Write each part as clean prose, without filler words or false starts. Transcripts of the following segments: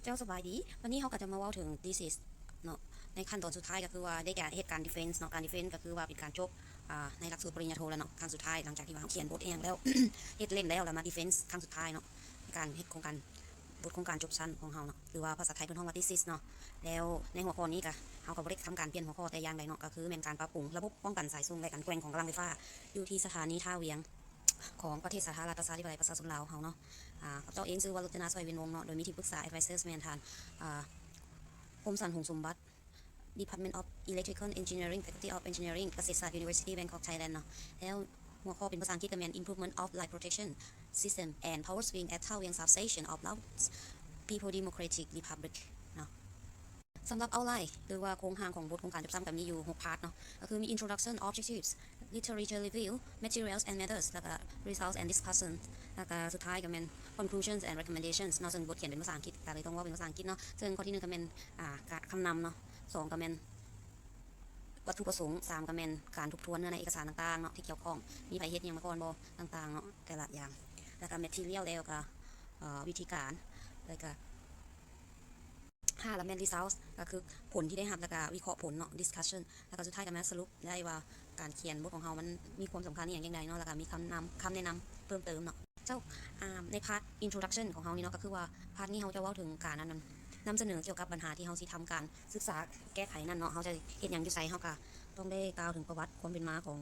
เจ้าสบายดีวันนี้เขาก็จะมาเล่าถึง thesis เนาะในขั้นตอนสุดท้ายก็คือว่าได้แก่เหตุการณ์ defense เนาะการ defense ก็คือว่าเป็นการจบในหลักสูตรปริญญาโทแล้วเนาะครั้งสุดท้ายหลังจากที่ว่าเขาเขียนบทเองแล้ว เฮ็ดเล่นแล้วมา defense ครั้งสุดท้ายเนาะการเฮ็ดโครงการบทโครงการจบชั้นของเขาเนาะหรือว่าภาษาไทยเป็นห้องว่า thesis เนาะแล้วในหัวข้อนี้ก็เขาก็บ่ได้ทำการเปลี่ยนหัวข้อแต่อย่างใดเนาะก็คือเป็นการปรับปรุงระบบป้องกันสายส่งและการแกว่งของกำลังไฟฟ้าอยู่ที่สถานีท่าเวียงของประเทศสาธารณรัฐประชาธิปไตยประชาชนลาวเขาเนาะเจ้าเองชื่อว่ารัตนาสวยเวียนวงเนาะโดยมีที่ปรึกษา advisors แมนทานคมสันหงสมบัติ Department of Electrical Engineering Faculty of Engineering เกษตรศาสตร์ University Bangkok Thailand เนาะแล้วหัวข้อเป็นภาษาอังกฤษก็แม่น Improvement of Light Protection System and Power Swing at Thao Vieng Substation of Laos People Democratic Republic เนาะสำหรับเอาไล่หรือว่าโครงทางของบทโครงการจบซ้ำกับมีอยู่6พาร์ทเนาะก็คือมี Introduction Objectives Literature Review Materials and Methods แล้วก็ Results and Discussion แล้วก็สุดท้ายก็เป็น Conclusions and Recommendations เนาะซึ่งบทเขียนเป็นภาษาอังกฤษก็เลยต้องว่าเป็นภาษาอังกฤษเนาะซึ่งข้อที่1ก็เป็นคำนำเนาะ2ก็เป็นวัตถุประสงค์3ก็เป็นการทบทวนเนื้อในเอกสารต่างๆเนาะที่เกี่ยวข้องมีไผเฮ็ดหยังมาก่อนบ่ต่างๆเนาะแต่ละอย่างแล้วก็ Material แล้วก็วิธีการแล้วก็5แล้วแม่น Results ก็คือผลที่ได้รับแล้วก็วิเคราะห์ผลเนาะ Discussion แล้วก็สุดท้ายก็มาสรุปได้ว่าการเขียนบทของเรามันมีความสำคัญอย่างไรเนาะแล้วก็มีคำแนะนำเพิ่มเติมเนาะเจ้าในพาร์ท Introduction ของเรานี่เนาะก็คือว่าพาร์ทนี้เราจะเว้าถึงการนำเสนอเกี่ยวกับปัญหาที่เราสิทำการศึกษาแก้ไขนั่นเนาะเราจะเฮ็ดหยังอยู่ไสเราก็ต้องได้กล่าวถึงประวัติความเป็นมาของ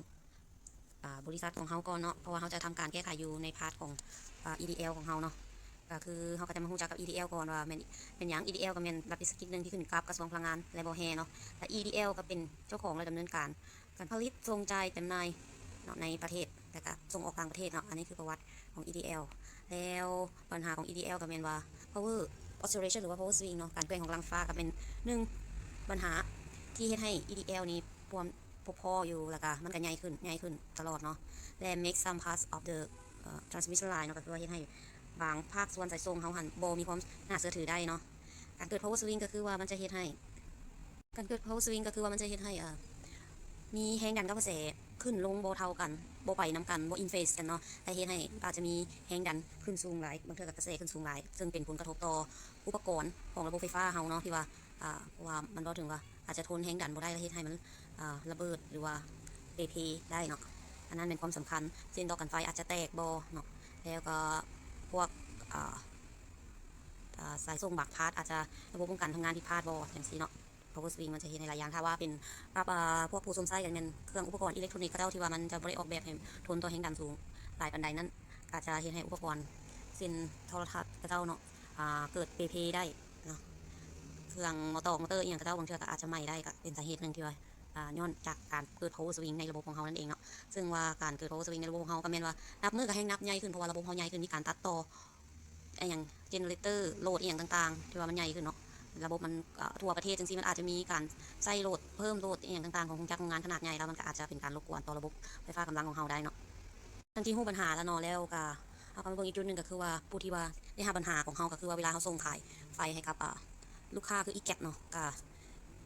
บริษัทของเราก่อนเนาะเพราะว่าเราจะทำการแก้ไขอยู่ในพาร์ทของEDL ของเราเนาะก็คือเราก็จะมารู้จักกับ EDL ก่อนว่าเป็นอย่าง EDL ก็เป็นรัฐวิสาหกิจหนึ่งที่ขึ้นกับกระทรวงพลังงานและบ่แฮเนาะและ EDL ก็เป็นเจ้าของและดำเนินการผลิตส่งจ่ายจำหน่ายเนาะในประเทศแต่ก็ส่งออกต่างประเทศเนาะอันนี้คือประวัติของ EDL แล้วปัญหาของ EDL ก็เป็นว่า power oscillation หรือว่า power swing เนาะการแกว่งของกำลังไฟฟ้าก็เป็น1ปัญหาที่เฮ็ดให้ EDL นี้พออยู่แล้วก็มันก็ใหญ่ขึ้นตลอดเนาะและ make some parts of the transmission line เนาะก็คือเฮ็ดให้บางภาคส่วนสายส่งเฮาหันบ่มีความน่าเชื่อถือได้เนาะการเกิด power swing ก็คือว่ามันจะเฮ็ดให้มีแรงดันกับกระแสขึ้นลงบ่เท่ากันบ่ไปนํกันบ่อินเฟสกันเนาะแต่เฮ็ดให้อาจจะมีแรงดันขึ้นสูงหลายบางเทื่อก็กระแสขึ้นสูงหลายซึ่งเป็นผลกระทบต่ออุปกรณ์ของระบบไฟฟ้าเฮาเนาะที่ว่าเพราะว่ามันบ่ถึงว่าอาจจะทนแรงดันบ่ได้แล้วเฮ็ดให้มันระเบิดหรือว่าเปได้เนาะอันนั้นเป็นความสำคัญเช่นต่อกันไฟอาจจะแตกบ่เนาะแล้วก็พวกสายส่งบางพาร์ทอาจจะระบบป้องกันทำงานผิดพลาดบ่อย่างซี่เนาะ power swing มันจะเห็นในหลายอย่างถ้าว่าเป็นรับพวกผู้สวมใส่กันเป็นเครื่องอุปกรณ์อิเล็กทรอนิกส์ก็เจ้าที่ว่ามันจะบ่ได้ออกแบบให้ทนต่อแรงดันสูงหลายปานใดนั้นอาจจะเห็นให้อุปกรณ์เส้นโทรทัศน์ก็เจ้าเนาะเกิดได้เนาะเครื่องมอเตอร์อีหยังก็เจ้าบางเทื่อก็อาจจะไหม้ได้ก็เป็นสาเหตุหนึ่งที่ว่าย้อนจากการเกิด power swing ในระบบของเฮานั่นเองเนาะซึ่งว่าการเกิด power swing ในระบบของเฮาก็แม่นว่านับมือก็แฮงนับใหญ่ขึ้นเพราะว่าระบบเฮาใหญ่ขึ้นมีการตัดต่ออย่างเจเนเรเตอร์โหลดอย่างต่างๆที่ว่ามันใหญ่ขึ้นเนาะระบบมันทั่วประเทศจังซี่มันอาจจะมีการใส่โหลดเพิ่มโหลดอย่างต่างๆของจักรโรงงานขนาดใหญ่แล้วมันก็อาจจะเป็นการรบกวนต่อระบบไฟฟ้ากำลังของเฮาได้เนาะทันทีรู้ปัญหาแล้วเนาะแล้วก็เอาคำเบิ่งอีกจุดนึงก็คือว่าผู้ที่ว่าได้หาปัญหาของเฮาก็คือว่าเวลาเฮาส่งขายไฟให้กับลูกค้าคืออีแกเนาะก็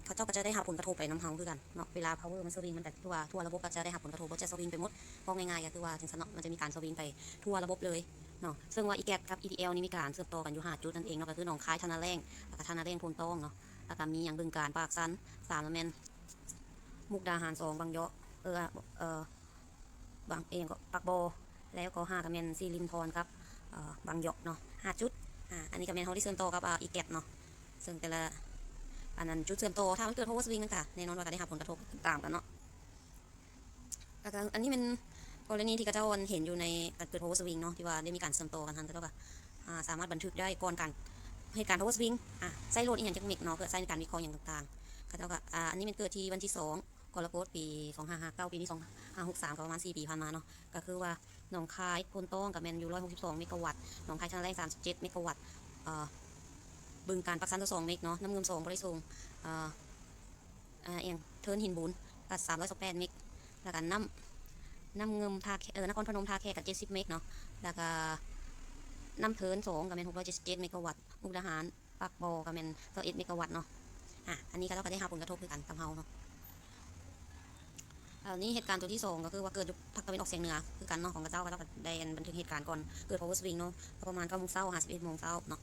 เขาเจ้าก็จะได้รับผลกระทบไปน้ำเฮาคือกันเนาะเวลา power มันสวิงมันก็ทั่วระบบก็จะได้รับผลกระทบบ่จะสวิงไปหมดเพราะง่ายๆก็คือว่าจังซั่นเนาะมันจะมีการสวิงไปทั่วระบบเลยเนาะซึ่งว่าอีแกกับ EDL นี่มีการเชื่อมต่อกันอยู่5จุดนั่นเองเนาะก็คือหนองคายธนาแรงแล้วก็ธนาแรงโพนต้องเนาะแล้วก็มีอย่างบึงกาฬปากสัน3แล้วแม่นมุกดาหาร2บางยะบางเองก็ปากบ่อแล้วก็5ก็แม่นสิรินธรครับบางยะเนาะ5จุดอันนี้ก็แม่นเฮาได้เชื่อมต่อกับอีแกเนาะซึ่งแต่ละอันนั้นจุดเชื่อมต่อถ้ามันเกิด power swing นั่นค่ะแน่นอนว่าก็ได้รับผลกระทบตามกันเนาะแล้วก็อันนี้เป็นกรณีที่กระเจ้าเห็นอยู่ในการเกิด power swing เนาะที่ว่าได้มีการเชื่อมต่อกันทันก็สามารถบันทึกได้ก่อนการเหตุการณ์ power swing ใส่โหลดอีกอย่างจักเมกเนาะเพื่อใช้ในการวิเคราะห์อย่างต่างๆกระเจ้าก็อันนี้มันเกิดที่วันที่2กรกฎาคมปี2559ปีนี้2563ก็ประมาณ4ปีผ่านมาเนาะก็คือว่าหนองคายโพนต้องกับแมนอยู่162เมกะวัตต์หนองคายชนะแรง37เมกะวัตต์บึงการปักสัน2เมกเนาะน้ำเงิม2บริสุทธิ์เอียงเทินหินบุญกับ328เมกแล้วก็น้ำเงิมท่านครพนมท่าแขกกับ70เมกเนาะแล้วก็น้ำเทิน2กับแมน677เมกะวัตต์มุกดาหารปากบ่อกับแมน21เมกะวัตต์เนาะอันนี้ก็เราก็ได้รับผลกระทบคือกันกับเฮาเนาะ นี้เหตุการณ์ตัวที่สองก็คือว่าเกิดภาคตะวันออกเฉียงเหนือคือกันเนาะของกระเจ้าก็ได้บันทึกเหตุการณ์ก่อนเกิด power swing เนาะประมาณ9 โมงเช้า51 โมงเช้าเนาะ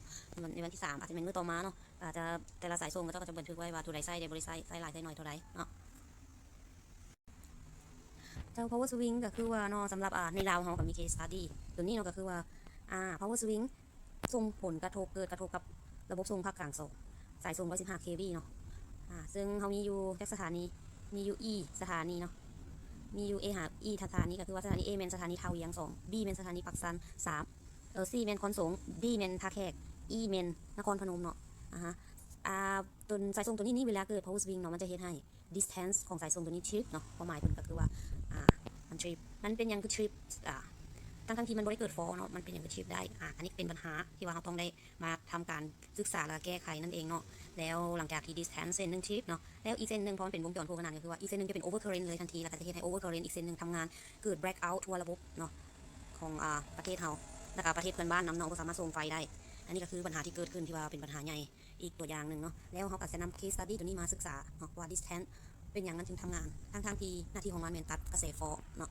ในวันที่3อาจจะเป็นมื้อต่อมาเนาะอาจจะแต่ละสายส่งก็จะบันทึกไว้ว่าตัวใดไส้ใดบริไส้หลายไส้น้อยเท่าใดเนาะเจ้า power swing ก็คือว่าเนาะสำหรับในลาวเฮาก็มี case study ตัวนี้เนาะก็คือว่าpower swing ส่งผลกระทบเกิดกระทบกับระบบส่งภาคกลางส่งสายส่ง115 kV เนาะซึ่งเฮามีอยู่จักสถานีมีอยู่ E สถานีเนาะมีอยู่ A หา E สถานีก็คือว่าสถานี A เมนสถานีเทาเวียง2 B เมนสถานีปักซัน3C เมนคอนสง D เมนท่าแขก E เมนนครพนมเนาะตัวสายส่งตัวนี้เวลาเกิด power swing เนาะมันจะเฮ็ดให้ distance ของสายส่งตัวนี้ trip เนาะความหมายเพิ่นก็คือว่ามัน trip มันเป็นยังคือ trip ทั้งที่มันบ่ได้เกิดฟอเนาะมันเป็นอย่างคือ trip ได้อันนี้เป็นปัญหาที่ว่าเราต้องได้มาทำการศึกษาและแก้ไขนั่นเองเนาะแล้วหลังจากที่ distance เส้นนึง trip เนาะแล้วอีกเส้นนึงพอมันเป็นวงจรคู่ขนานก็คือว่าอีกเส้นนึงจะเป็น overcurrent เลยทันทีแล้วก็จะเฮ็ดให้ overcurrent อีกเส้นนึงทำงานเกิด blackout ทั่วระบบเนาะของประเทศเฮาแล้วก็ประเทศเพื่อนบ้านนำเนาะก็สามารถส่งไฟได้อันนี้ก็คือปัญหาที่เกิดขึ้นที่ว่าเป็นปัญหาใหญ่อีกตัวอย่างหนึ่งเนาะแล้วเขาก็จะนำ case study ตัวนี้มาศึกษาเนาะว่า distance เป็นอย่างนั้นถึงทำงานทั้งที่หน้าที่ของมันเป็นตัดกระแสไฟเนาะ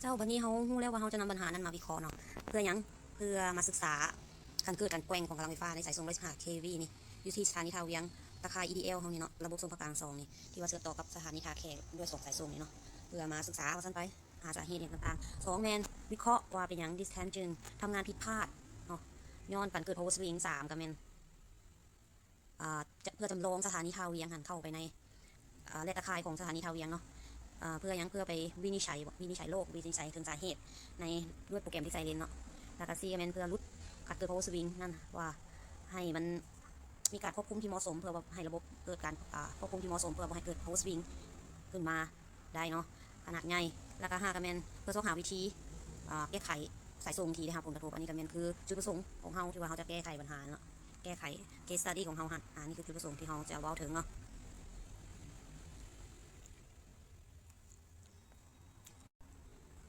เจ้าวันนี้เขารู้แล้วว่าเขาจะนำปัญหานั้นมาวิเคราะห์เนาะเพื่อยังเพื่อมาศึกษาการเกิดการแกว่งของกำลังไฟฟ้าในสายส่ง115 kV นี่อยู่ที่สถานีท่าเวียงตะคาย EDL เขานี่เนาะระบบส่งภาคกลาง2นี่ที่ว่าเชื่อมต่อกับสถานีท่าแขกด้วย2สายส่งนี่เนาะเพื่อมาศึกษาว่าสั้นไปหาสาเหตุต่างๆ2แมนวิเคราะห์ว่าเป็นอย่าง distance จึงทำงานผิดพลาดเนาะย้อนการเกิด power swing 3กับแมนเพื่อจำลองสถานีท่าเวียงหันเข้าไปในและตะคายของสถานีท่าเวียงเนาะเพื่อยังเพื่อไปวินิจฉัยโรควินิจฉัยถึงสาเหตุในด้วยโปรแกรมที่ใส่เลนเนาะแล้วก็ซีแมนเพื่อลดการเกิด power swing นั่นว่าให้มันมีการควบคุมที่เหมาะสมเพื่อให้ระบบเกิดการควบคุมที่เหมาะสมเพื่อให้เกิด power swing ขึ้นมาได้เนาะขนาดใหญ่แล้วก็5ก็แมนเพื่อต้องหาวิธีแก้ไขสายส่งที่ได้รับผลกระทบอันนี้ก็แมนคือจุดประสงค์ของเราที่ว่าเราจะแก้ไขปัญหาเนาะแก้ไข case study ของเรานี่คือจุดประสงค์ที่เราจะเว้าถึงเนาะ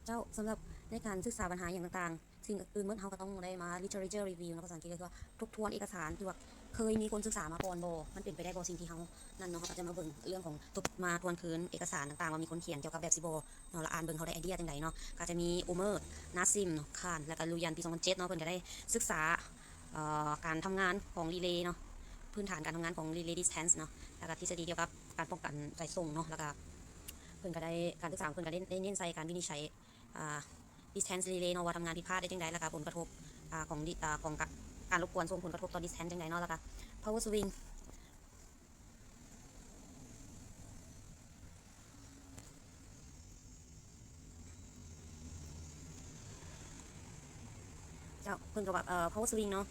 เจ้าสำหรับในการศึกษาปัญหาอย่างต่างๆสิ่งอื่นเมื่อเราก็ต้องได้มา literature review นะภาษาอังกฤษก็คือว่าทบทวนเอกสารที่ว่าเคยมีคนศึกษามาก่อนบ่มันเป็นไปได้บ่สิ่งที่เรานั่นเนาะเขาก็จะมาเบิ่งเรื่องของมาทวนคืนเอกสารต่างๆว่ามีคนเขียนเกี่ยวกับแบบซิโบเนาะแล้วอ่านเบิ่งเขาได้ไอเดียจังไดเนาะก็จะมีอุเมอร์นาซิมเนาะคานแล้วก็ลูยันปี2007เนาะเพิ่นก็ได้ศึกษาการทำงานของรีเลย์เนาะพื้นฐานการทำงานของ relay distance เนาะแล้วก็ทฤษฎีเกี่ยวกับการป้องกันสายส่งเนาะแล้วก็เพิ่นก็ได้การศึกษาเพิ่นก็ได้เน้นใส่การวินิจฉัยdistance relay เนาะว่าทำงานผิดพลาดได้จังไดแล้วก็ผลกระทบของการรบกวนส่งผลกระทบต่อ distance จังไดเนาะแล้วก็ power swing เจ้าเพิ่นก็ว่าpower swing เนาะ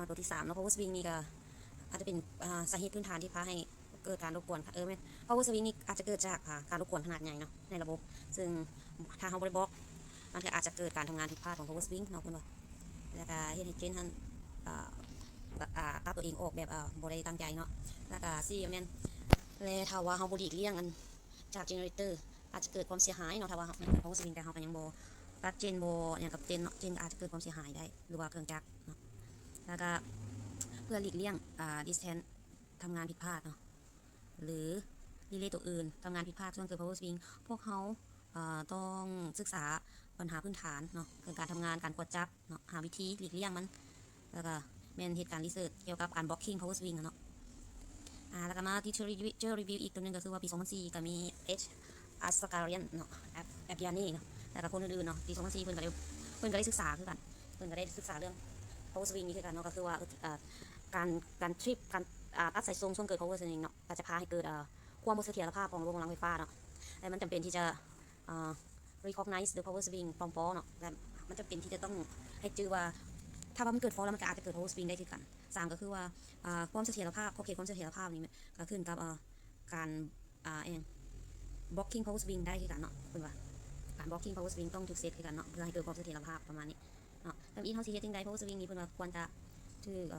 ตัวที่3เนาะ power swing นี่ก็อาจจะเป็นสาเหตุพื้นฐานที่พาให้เกิดการรบกวนแม่น power swing นี่อาจจะเกิดจากการรบกวนขนาดใหญ่เนาะในระบบซึ่งถ้าเราบ่ได้บอกมันก็อาจจะเกิดการทำงานผิดพลาดของ power swing เนาะเพิ่นว่าแล้วก็เฮ็ดให้เจนท่านตัดตัวเองออกแบบบ่ได้ตั้งใจเนาะแล้วก็4แม่นแล้วถ้าว่าเราบ่หลีกเลี่ยงอันจากเจเนเรเตอร์อาจจะเกิดความเสียหายเนาะถ้าว่า power swing แต่เราก็ยังบ่ตัดเจนบ่อย่างกับเจนเนาะเจนอาจจะเกิดความเสียหายได้หรือว่าเครื่องจักรเนาะแล้วก็เพื่อหลีกเลี่ยงdistance ทำงานผิดพลาดเนาะหรือรีเลย์ตัวอื่นทำงานผิดพลาดช่วงเกิด power swing พวกเขาต้องศึกษาปัญหาพื้นฐานเนาะเรื่องการทำงานการกดจับเนาะหาวิธีหลีกเลี่ยงมันแล้วก็แมนเหตุการณ์รีเสิร์ชเกี่ยวกับการ blocking power swing เนาะแล้วก็มาที่เจอรีวิวอีกตัวนึงก็คือว่าปี2004ก็มี H. Asgharian เนาะแอบยานี่เนาะแล้วก็คนอื่นๆเนาะปี2004เพิ่นก็ได้ศึกษาคือกันเพิ่นก็ได้ศึกษาเรื่อง power swing นี่คือกันเนาะก็คือว่าการทริปการตัดสายส่งช่วงเกิด power swing เนาะก็จะพาให้เกิดความบ่เสถียรภาพของระบบกำลังไฟฟ้าเนาะและมันจำเป็นที่จะrecognize the power swing from fault เนาะและมันจำเป็นที่จะต้องให้จื้อว่าถ้าว่ามันเกิด fault แล้วมันก็อาจจะเกิด power swing ได้คือกัน3ก็คือว่าความเสถียรภาพขอบเขตความเสถียรภาพนี่ก็ขึ้นกับการblocking power swing ได้คือกันเนาะคุณว่าการ blocking power swing ต้องถูกเซตคือกันเนาะเพื่อให้เกิดความเสถียรภาพประมาณนี้เนาะแล้วอีกเฮาสิเฮ็ดจังได๋ power swing นี่เพิ่นว่าควรจะ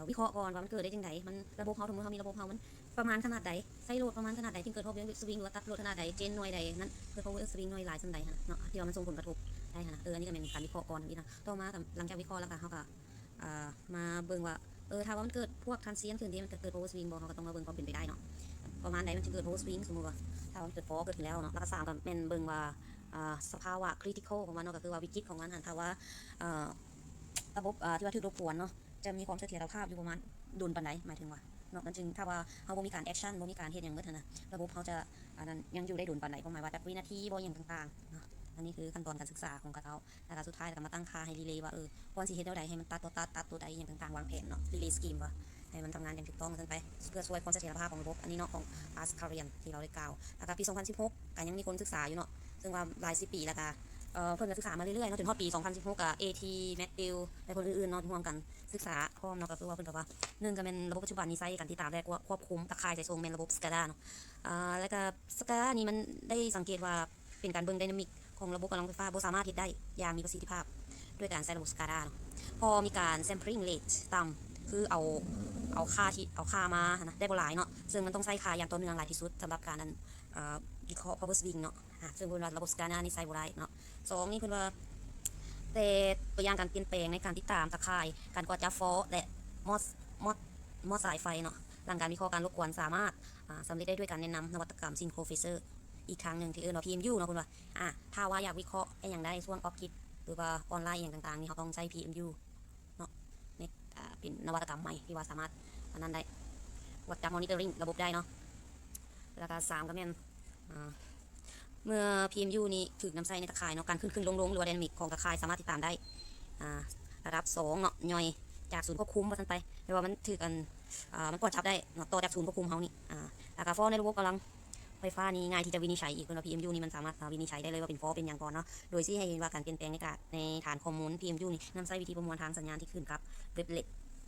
วิเคราะห์ก่อนว่ามันเกิดได้จังไดมันระบบเฮาสมมุติเฮามีระบบเฮามันประมาณขนาดใดใช้โหลดประมาณขนาดใดถึงเกิด power swing หรือว่าตัดโหลดขนาดใดเจนหน่วยใดนั้นเกิด power swing หน่วยหลายส่ำใดเนาะที่ว่ามันส่งผลกระทบได้นะอันนี้ก็เป็นการวิเคราะห์ก่อนนี่นะต่อมาหลังจากวิเคราะห์แล้วก็เฮาก็มาเบิ่งว่าถ้าว่ามันเกิดพวก transient ขึ้นที่มันเกิด power swing บ่เฮาก็ต้องมาเบิ่งความเป็นไปได้เนาะ ประมาณใดมันจะเกิด power swing สมมุติว่าถ้ามันเกิด fall เกิดขึ้นแล้วเนาะแล้วก็3ก็แม่นเบิ่งว่าสภาวะ critical ของมันเนาะก็คือว่าวิกฤตของมันถ้าว่าระบบที่ว่าถูกรบกวนเนาะจะมีความเสถียรภาพอยู่ประมาณดุลปานใดหมายถึงว่าเนาะมันจึงถ้าว่าเฮาบ่มีการแอคชั่นบ่มีการเฮ็ดหยังเบิดนะระบบเฮาจะนั้นยังอยู่ได้ดุลปานใดหมายว่าจักวินาทีบ่หยังต่างๆเนาะอันนี้คือขั้นตอนการศึกษาของกระเทาแล้วก็สุดท้ายก็มาตั้งค่าให้รีเลย์ว่าควรสิเฮ็ดแนวใดให้มันตัดตัวใดอย่างต่างๆวางแผนเนาะรีเลย์สกีมว่าให้มันทำงานอย่างถูกต้องกันไปเพื่อช่วยความเสถียรภาพของระบบอันนี้เนาะของอาร์สคาเรียนที่เราได้กล่าวแล้วก็ปี2016ก็ยังมีคนศึกษาอยู่เนาะซึ่งว่าหลาย10ปีแล้วก็เพิ่นก็ศึกษามาเรื่อยๆเนาะจนฮอดปี2016กับ AT Matthew และคนอื่นๆเนาะร่วมกันศึกษาพร้อมเนาะก็คือว่าเพิ่นก็ว่า1ก็เป็นระบบปัจจุบันนี้ใช้การติดตามและควบคุมตะข่ายใส่ทรงเป็นระบบ SCADA เนาะแล้วก็ SCADA นี่มันได้สังเกตว่าเป็นการเบิ่งไดนามิกของระบบกำลังไฟฟ้าบ่สามารถเฮ็ดได้อย่างมีประสิทธิภาพด้วยการใช้ระบบ SCADA เนาะพอมีการ sampling rate ต่ำคือเอาค่ามานะได้บ่หลายเนาะซึ่งมันต้องใช้ค่าอย่างต่อเนื่องหลายที่สุดสำหรับการนั้นวิเคราะห์ power swing เนาะซึ่งเพิ่นว่าระบบ SCADA นี่ใช้บ่ได้เนาะ2นี่เพิ่นว่าแต่ตัวอย่างการเปลี่ยนแปลงในการติดตามตะข่ายการกวาดจับฟอและมอสมอสมอสสายไฟเนาะหลังการวิเคราะห์การรบกวนสามารถสำเร็จได้ด้วยการแนะนำนวัตกรรมซินโครเฟเซอร์อีกครั้งหนึ่งที่ว่า PMU เนาะคุณว่าถ้าว่าอยากวิเคราะห์อย่างได้ช่วงออฟกิดหรือว่าออนไลน์อย่างต่างๆนี่เขาต้องใช้ PMU เนาะนี่เป็นนวัตกรรมใหม่ที่ว่าสามารถอันนั้นได้วัดจับมอนิเตอร์ริงระบบได้เนาะแล้วก็3ก็แม่นเมื่อ PMU นี้ถูกนำใส่ในตะข่ายเนาะการขึ้นลงหรือว่าไดนามิกของตะข่ายสามารถติดตามได้ระดับ2เนาะย่อยจากศูนย์ควบคุมว่าซั่นไปแปลว่ามันถือกันมันกดจับได้เนาะต่อจากศูนย์ควบคุมเฮานี่แล้วก็ฟอในระบบกำลังไฟฟ้านี่ง่ายที่จะวินิจฉัยอีกเพราะ PMU นี่มันสามารถวินิจฉัยได้เลยว่าเป็นฟอเป็นอย่างก่อนเนาะโดยที่ให้เห็นว่าการเปลี่ยนแปลงในฐานข้อมูล PMU นี่นำใช้วิธีประมวลทางสัญญาณที่ขึ้นกับเว็บเล็ต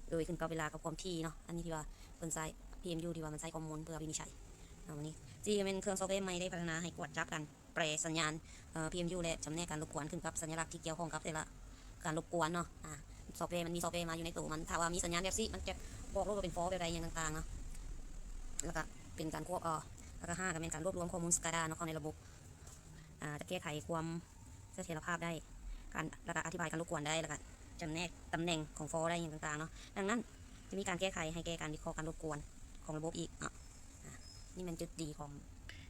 โดยขึ้นกับเวลากับความถี่เนาะอันนี้ที่ว่าเพิ่นใช้ PMU ที่ว่ามันใช้ข้อมูลเพื่อวินิจฉัยวันนี้จีเป็นเครื่องซอฟต์แวร์ใหม่ได้พัฒนาให้กวดจับกันแปลสัญญาณPMU และจำแนกการรบกวนขึ้นกับสัญลักษณ์ที่เกี่ยวข้องกับแต่ละการรบกวนเนาะซอฟต์แวร์มันมีซอฟต์แวร์มาอยู่ในตัวมันถ้าว่ามีสัญญาณแบบนี้มันจะบอกว่าเป็นฟอลแบบใดอย่างต่างๆเนาะแล้วก็เป็นการควบแล้วก็5ก็เป็นการรวบรวมข้อมูล SCADA เนาะเข้าในระบบจะแก้ไขความเสถียรภาพได้การแล้วก็อธิบายการรบกวนได้แล้วก็จำแนกตำแหน่งของฟอลได้อย่างต่างๆเนาะดังนั้นจะมีการแก้ไขให้แก้การวิเคราะห์การรบกวนของระบบอีกนี่มันจุดดีของ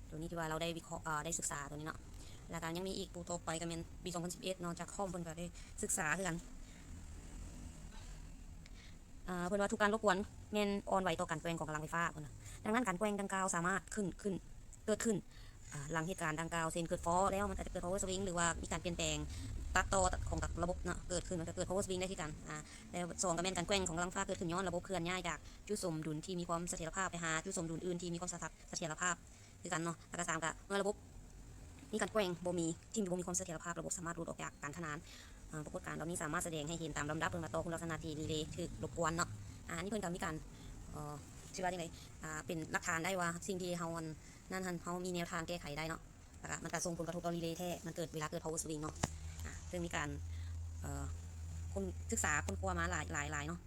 ตัวนี้ที่ว่าเราได้วิเคราะห์ได้ศึกษาตัวนี้เนาะแล้วก็ยังมีอีกปูโตไปก็เป็นปี2011เนาะจากข้อมูลก็ได้ศึกษาคือกันเพิ่นว่าทุกการรบกวนแม่นอ่อนไหวต่อการแกว่งของกำลังไฟฟ้าเพิ่นดังนั้นการแกว่งดังกล่าวสามารถเกิดขึ้นหลังเหตุการณ์ดังกล่าวเช่นเกิดฟอลแล้วมันอาจจะเกิด power swing หรือว่ามีการเปลี่ยนแปลงตัดต่อของระบบเนาะเกิดขึ้นมันจะเกิด power swing ได้ที่กันแล้ว2ก็แม่นการแกว่งของกำลังไฟฟ้าเกิดขึ้นย้อนระบบเคลื่อนย้ายจากจุดสมดุลที่มีความเสถียรภาพไปหาจุดสมดุลอื่นที่มีความเสถียรภาพคือกันเนาะแล้วก็3ก็เมื่อระบบมีการแกว่งบ่มีความเสถียรภาพระบบสามารถหลุดออกจากการขนานปรากฏการณ์เหล่านี้สามารถแสดงให้เห็นตามลำดับเรื่องต่อคุณลักษณะที่รีเลย์ถูกรบกวนเนาะนี่เพิ่นก็มีการชื่อว่าจังไดเป็นหลักฐานได้ว่าสิ่งที่เฮานั่นเฮามีแนวทางแก้ไขได้เนาะแล้วก็มันก็ส่งผลกระทบต่อรีเลย์แท้มันเกิดเวลาเกิด power swing เนาะซึ่งมีการคนศึกษาคนคว้ามาหลายเนาะ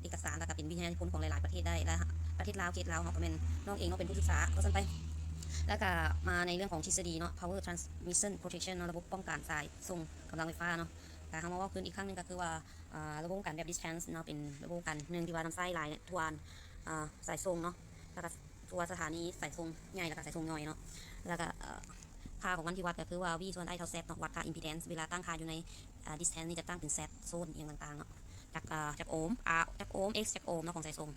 เอกสารแล้วก็เป็นวิทยานิพนธ์ของหลายๆประเทศได้และประเทศลาวเขตลาวเฮาก็เป็นน้องเองเนาะเป็นผู้ศึกษาก็ซั่นไปแล้วก็มาในเรื่องของทฤษฎีเนาะ power transmission protection เนาะระบบป้องกันสายส่งกำลังไฟฟ้าเนาะแต่เขามาว่าขึ้นอีกครั้งนึงก็คือว่าระบบการแบบ distance เนาะเป็นระบบการหนึ่งที่ว่าทำไส้หลายทวนสายส่งเนาะแล้วก็ตัวสถานีสายส่งใหญ่แล้วก็สายส่งย่อยเนาะแล้วก็ค่าของมันที่วัดก็คือว่า v ส่วน i เท่า z เนาะวัดค่า impedance เวลาตั้งค่าอยู่ในdistance นี่จะตั้งเป็น z โซนอย่างต่างๆเนาะจากโอห์ม r จากโอห์ม x จากโอห์มเนาะของสายส่ง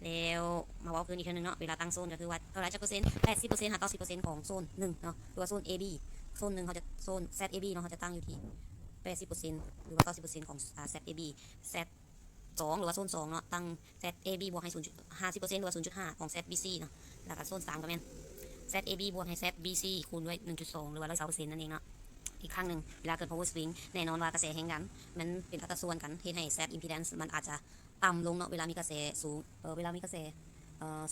แล้วมาว่าคืนอีกทีนึงเนาะเวลาตั้งโซนก็คือว่าเท่าไรจากเปอร์เซ็นต์80%หา90%ของโซน1เนาะหรือว่าโซน AB โซน1เขาจะโซน ZAB เนาะเขาจะตั้งอยู่ที่80%หรือว่า90%ของZAB Z 2หรือว่าโซน2เนาะตั้ง ZAB บวกให้0.50%หรือว่า0.5ของ ZBC เนาะแล้วก็โซน3ก็แม่น ZAB บวกให้ ZBC คูณด้วย1.2หรือว่า120%นั่นเองเนาะอีกครั้งหนึ่งเวลาเกิด power swing แน่นอนว่ากระแสแห่งกันมันเป็นอัตราส่วนกันเฮ็ดให้ Z impedance มันอาจจะต่ำลงเนาะเวลามีกระแสสูงเวลามีกระแส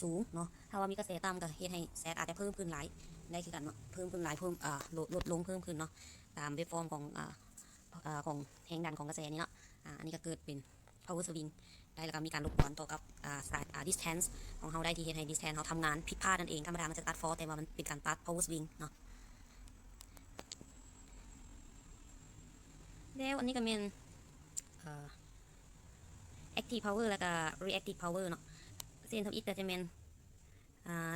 สูงเนาะถ้าว่ามีกระแสต่ำก็เฮ็ดให้ Z อาจจะเพิ่มขึ้นหลายได้คือกันเนาะเพิ่มขึ้นหลายเพิ่มลดลงเพิ่มขึ้นเนาะตามเวฟฟอร์มของแรงดันของกระแสนี้เนาะอันนี้ก็เกิดเป็น power swing ได้แล้วก็มีการรบกวนต่อกับสาย distance ของเราได้ที่เฮ็ดให้ distance เราทำงานผิดพลาดนั่นเองธรรมดามันจะตัดฟอแต่ว่ามันเป็นการตัด power swing เนาะแล้วอันนี้ก็เป็นactive power แล้วก็ reactive power เนาะเส้นทำอีกแต่จะเป็น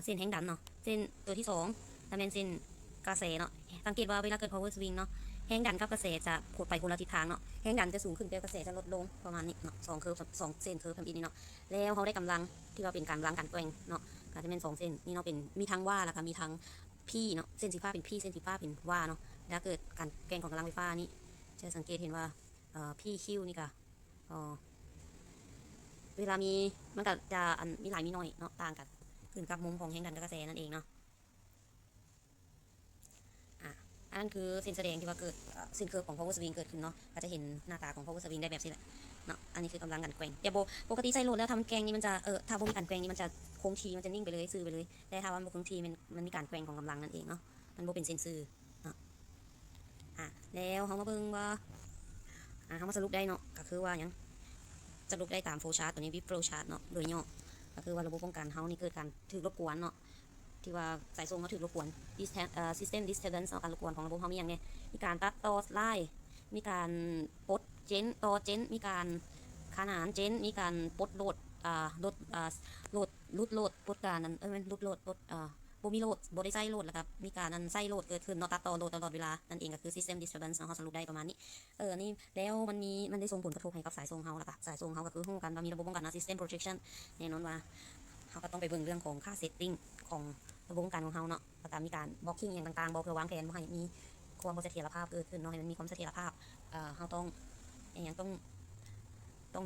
เส้นแห่งดันเนาะเส้นตัวที่สองจะเป็นเส้นกระแสเนาะสังเกตว่าเวลาเกิด power swing เนาะแห่งดันกับกระแสจะไปคนละทิศทางเนาะแห่งดันจะสูงขึ้นแต่กระแสจะลดลงประมาณนี้เนาะ2 curve 2เส้น curve ทำอีกนี่เนาะแล้วเขาได้กำลังที่ว่าเป็นการล้างการแกว่งเนาะก็จะเป็น2เส้นนี่เนาะเป็นมีทั้งว่าแล้วก็มีทั้งพี่เนาะเส้นสีฟ้าเป็นพี่เส้นสีฟ้าเป็นว่าเนาะแล้วเกิดการแกว่งของกำลังไฟฟ้านี่จะสังเกตเห็นว่าพี่คิวนี่ก็เวลามีมันก็จะมีหลายมีน้อยเนาะต่างกันขึ้นกับมุมของแห่งดันกับกระแสนั่นเองเนาะอันนั้นคือเส้นแสดงที่ว่าเกิดเส้นเคิร์ฟของ power swing เกิดขึ้นเนาะก็จะเห็นหน้าตาของ power swing ได้แบบนี้แหละเนาะอันนี้คือกำลังกันแกว่งแต่ปกติใส่โหลดแล้วทำแกว่งนี่มันจะถ้าบ่มีการแกว่งนี่มันจะคงทีมันจะนิ่งไปเลยซื่อไปเลยแต่ถ้าว่าบ่คงทีมันมีการแกว่งของกำลังนั่นเองเนาะมันบ่เป็นเส้นซื่อเนาะแล้วเขามาเบิ่งว่าเขามาสรุปได้เนาะก็คือว่าอย่างสรุปได้ตามโฟล์ชาร์ตตัวนี้วิปโฟล์ชาร์ตเนาะโดยย่อก็คือว่าระบบป้องกันเขานี่เกิดการถูกรบกวนเนาะที่ว่าสายส่งเขาถูกรบกวน system disturbance การรบกวนของระบบเขามีอย่างไงมีการตัดต่อไล่มีการปลดเจนต่อเจนมีการขนานเจนมีการปลดโหลดลดโหลดลุดโหลดปลดการนั้นลุดโหลดปลดบ่มีโหลดบ่ได้ใส่โหลดแล้วครับมีการนั้นใส่โหลดเกิดขึ้นเนาะตัดต่อโหลดตลอดเวลานั่นเองก็คือ system disturbance เขาสรุปได้ประมาณนี้นี่แล้วมันได้ส่งผลกระทบให้กับสายส่งเขาแล้วก็สายส่งเขาก็คือฮู้กันว่ามีระบบป้องกันนะ system protection แน่นอนว่าเขาก็ต้องไปเบิ่งเรื่องของค่า setting ของระบบป้องกันของเขาเนาะแล้วก็มีการ blocking อย่างต่างๆบอกเพื่อวางแผนว่าให้มีความเสถียรภาพเกิดขึ้นเนาะให้มันมีความเสถียรภาพเขาต้อง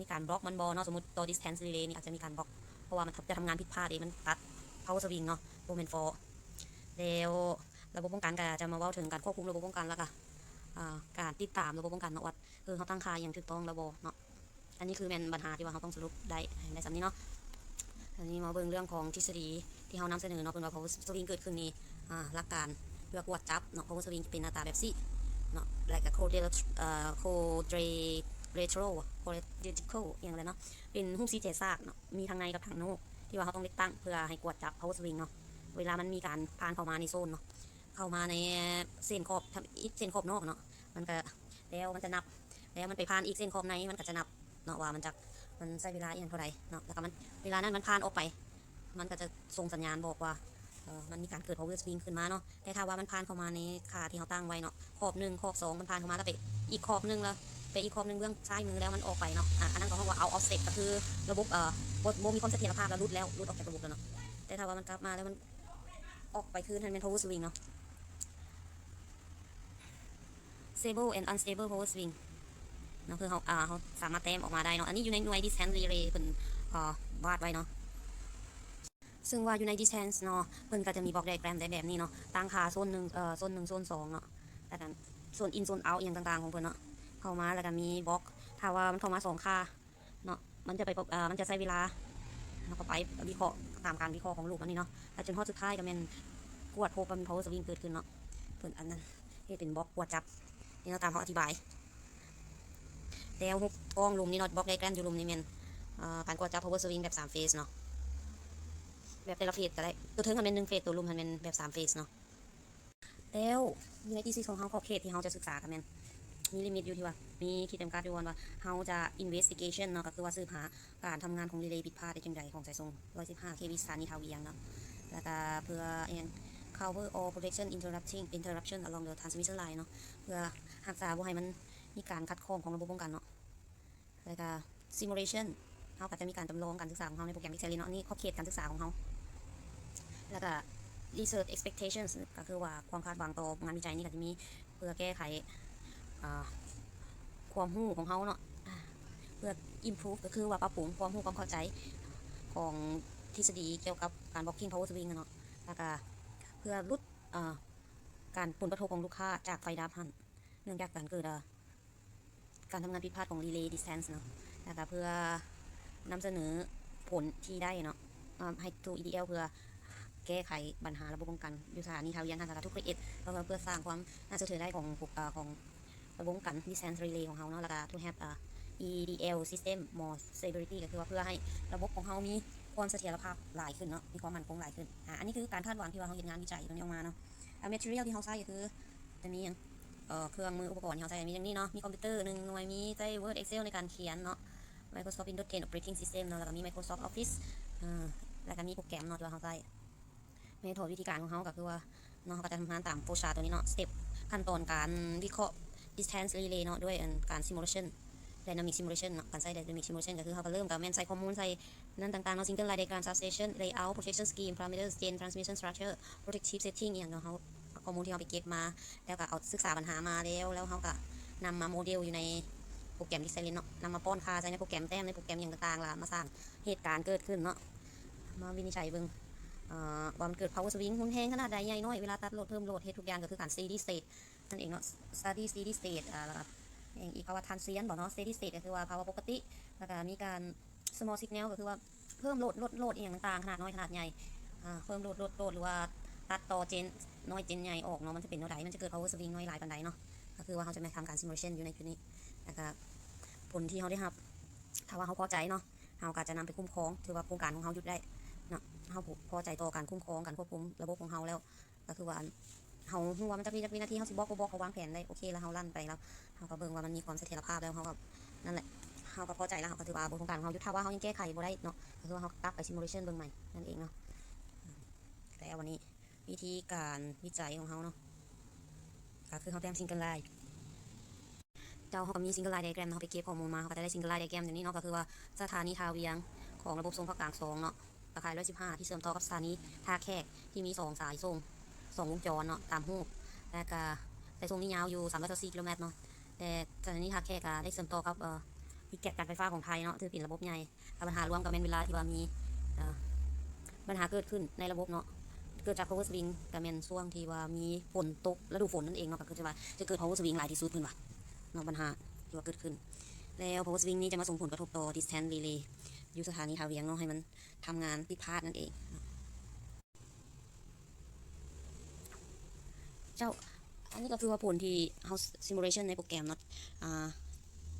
มีการบล็อกมันบอเนาะสมมติตัว distance relay นี่อาจจะมีการบล็อกเพราะว่ามันจะทำงานผิดพลาดเองมันตัด power swing เนาะโมเมนต์ฟอร์แล้วระบบป้องกันก็จะมาเว้าถึงการควบคุมระบบป้องกันแล้วก็การติดตามระบบป้องกันเนาะว่าเขาตั้งค่าอย่างถูกต้องระบบเนาะอันนี้คือเป็นปัญหาที่ว่าเขาต้องสรุปได้ในสำนี้เนาะอันนี้มาเบิ่งเรื่องของทฤษฎีที่เขานำเสนอเนาะเป็นว่า power swing เกิดขึ้นนี่หลักการเพื่อกวดจับเนาะ power swing เป็นหน้าตาแบบซี่เนาะ like a quadrilateral อย่างไรเนาะเป็นหุ้มซีเจซากเนาะมีทางในกับทางนอกที่ว่าเขาต้องเล็กตั้งเพื่อให้กวดจับ power swing เนาะเวลามันมีการผ่านเข้ามาในโซนเนาะเข้ามาในเส้นขอบเส้นขอบนอกเนาะมันก็แล้วมันจะนับแล้วมันไปผ่านอีกเส้นขอบในมันก็จะนับเนาะว่ามันใช้เวลาอย่างเท่าไหร่เนาะแล้วก็มันเวลานั้นมันผ่านออกไปมันก็จะส่งสัญญาณบอกว่ามันมีการเกิด power swing ขึ้นมาเนาะแต่ถ้าว่ามันผ่านเข้ามาในค่าที่เขาตั้งไว้เนาะขอบ1ขอบ2มันผ่านเข้ามาแล้วไปอีกขอบนึงแล้วไปอีกขอบนึงเบื้องซ้ายมือแล้วมันออกไปเนาะอันนั้นก็เรียกว่า out of set ก็คือระบบบ่มีความเสถียรภาพแล้วรุดออกจากระบบแล้วเนาะแต่ถ้าว่ามันกลับมาแล้วมันออกไปคืนให้เป็น power swing เนาะ stable and unstable power swing เนาะคือเขาสามารถแต้มออกมาได้เนาะอันนี้อยู่ในหน่วย distance relay เป็นวาดไว้เนาะซึ่งว่าอยู่ใน distance เนาะเพิ่นก็จะมีบล็อกไดอะแกรมได้แบบนี้เนาะตั้งค่าโซน1โซน1โซน2เนาะแล้วกันโซน in โซน out อย่างต่างๆของเพิ่นเนาะเข้ามาแล้วก็มีบล็อกถ้าว่ามันเข้ามา2ค่าเนาะมันจะใช้เวลาแล้วก็ไปวิเคราะห์ตามการวิเคราะห์ของลูกอันนี้เนาะแล้วจนข้อสุดท้ายก็เป็นกวดโพเป็น power swing เกิดขึ้นเนาะเพิ่นอันนั้นที่เป็นบล็อกกวดจับนี่เราตามเขาอธิบายแล้วฮุกกองลุมนี่เนาะบล็อกไดอะแกรมอยู่ลุมนี่เป็นการกวดจับ power swing แบบ3 phase เนาะแบบแต่ละเฟสก็ได้ตัวถึงกันเป็น1เฟสตัวลุมกันเป็นแบบ3เฟสเนาะแล้วในที่ซีของเขาขอบเขตที่เขาจะศึกษากันเป็นมีลิมิตอยู่ที่ว่ามีขีดจำกัดอยู่ว่าเขาจะ investigation เนาะก็คือว่าสืบหาการทำงานของรีเลย์ผิดพลาดได้จังใดของสายส่ง115 kV สถานีทาวเวียงเนาะแล้วก็เพื่อcover all protection interruption along the transmission line เนาะเพื่อรักษาบ่ให้มันมีการขัดข้องของระบบป้องกันเนาะแล้วก็ simulation เขาก็จะมีการจำลองการศึกษาของเขาในโปรแกรม Excel เนาะนี่ขอบเขตการศึกษาของเขาแล้วก็ research expectations ก็คือว่าความคาดหวังต่องานวิจัยนี่ก็จะมีเพื่อแก้ไขความรู้ของเขาเนาะเพื่อ improve ก็คือว่าปรับปรุงความรู้ความเข้าใจของทฤษฎีเกี่ยวกับการ blocking power swing เนาะแล้วก็เพื่อลดการผลกระทบของลูกค้าจากไฟดับหันเนื่องจากการเกิดการทำงานผิดพลาดของ relay distance เนาะแล้วก็เพื่อนำเสนอผลที่ได้เนาะให้ to EDL เพื่อแก้ไขปัญหาระบบป้องกันยุทธศาสตร์นี้ทาวเวียนทางสารทุกละเอียดเพื่อสร้างความน่าเชื่อถือได้ของระบบป้องกัน distance relay ของเขาเนาะแล้วก็ to have EDL system more stability ก็คือว่าเพื่อให้ระบบของเขามีความเสถียรภาพหลายขึ้นเนาะมีความมั่นคงหลายขึ้นอันนี้คือการคาดหวังที่ว่าเขาเห็นงานวิจัยตรงนี้ออกมาเนาะmaterial ที่เขาใช้ก็คือจะมีอย่างเครื่องมืออุปกรณ์ที่เขาใช้มีอย่างนี้เนาะมีคอมพิวเตอร์1 หน่วยมีใช้ Word Excel ในการเขียนเนาะ Microsoft Windows 10 operating system เนาะแล้วก็มี Microsoft Office แล้วก็มีโปรแกรมเนาะที่ว่าเขาใช้ เมธอดวิธีการของเขาก็คือว่าเนาะเขาก็จะทำงานตามโฟล์ชาร์ตตัวนี้เนาะสเต็ปขั้นตอนการวิเคราะห์ distance relay เนาะด้วยการ simulation dynamic simulation เนาะการใช้ dynamic simulation ก็คือเขาก็เริ่มกับแม่นใส่ข้อมูลใส่นั่นต่างๆเนาะ single line diagram substation layout protection scheme parameters gen transmission structure protective setting อย่างเนาะเขาข้อมูลที่เขาไปเก็บมาแล้วก็เอาศึกษาปัญหามาแล้วเขาก็นำมาโมเดลอยู่ในโปรแกรมที่ใช้เล่นเนาะนำมาป้อนค่าใช้ในโปรแกรมแต้มในโปรแกรมอย่างต่างๆล่ะมาสร้างเหตุการณ์เกิดขึ้นเนาะมาวินิจฉัยเบิ่งว่ามันเกิด power swing หุ้นแห้งขนาดใดใหญ่น้อยเวลาตัดโหลดเพิ่มโหลดเหตุทุกอย่างก็คือการ steady state นั่นเองเนาะ steady state แล้วก็อีกภาวะ transient บอกเนาะ steady state ก็คือว่าภาวะปกติแล้วก็มีการ small signal ก็คือว่าเพิ่มโหลดอย่างต่างๆขนาดน้อยขนาดใหญ่เพิ่มโหลดหรือว่าตัดต่อเจนน้อยเจนใหญ่ออกเนาะมันจะเป็นเท่าไหร่มันจะเกิด power swing น้อยหลายปานใดเนาะก็คือว่าเขาจะมาทำการ simulation อยู่ในจุดนี้แล้วก็ผลที่เขาได้รับถ้าว่าเขาพอใจเนาะเขาก็จะนำไปคุ้มครองถือว่าโครงการของเขาหยุดได้เนาะเขาพอใจต่อการคุ้มครองการควบคุมระบบของเขาแล้วก็คือว่าเขาว่ามันจะมีวินาทีเขาสิบอกเขาวางแผนได้โอเคแล้วเขาลั่นไปแล้วเขาก็เบิ่งว่ามันมีความเสถียรภาพแล้วเขาก็นั่นแหละเขาก็พอใจแล้วเขาก็ถือว่าโครงการของเขาหยุดถ้าว่าเขายังแก้ไขบ่ได้เนาะก็คือว่าเขากลับไป simulation เบิ่งใหม่นั่นเองเนาะแล้ววันนี้วิธีการวิจัยของเขาเนาะก็คือเขาแต้มซิงเกิลไลน์เจ้าเขาก็มีซิงเกิลไลน์ไดอะแกรมเขาไปเก็บข้อมูลมาเขาก็จะได้ซิงเกิลไลน์ไดอะแกรมอย่างนี้เนาะก็คือว่าสถานีท่าเวียงของระบบส่งภาคกลาง2เนาะตะข่าย115ที่เชื่อมต่อกับสถานีท่าแขกที่มี2สายส่ง2วงจรเนาะตามรูปแล้วก็สายส่งนี่ยาวอยู่304 กิโลเมตรเนาะแต่สถานีท่าแขกก็ได้เชื่อมต่อกับวิกเก็ตการไฟฟ้าของไทยเนาะถือเป็นระบบใหญ่ปัญหารวมกับเป็นเวลาที่ว่ามีปัญหาเกิดขึ้นในระบบเนาะเกิดจาก power swing กับเป็นช่วงที่ว่ามีฝนตกฤดูฝนนั่นเองเนาะก็คือจะเกิด power swing หลายที่สุดขึ้นว่าเนาะปัญหาที่ว่าเกิดขึ้นแล้ว power swing นี้จะมาส่งผลกระทบต่อ distance relay อยู่สถานีท่าเวียงเนาะให้มันทำงานผิดพลาดนั่นเองเจ้าอันนี้ก็คือว่าผลที่ house simulation ในโปรแกรมเนาะ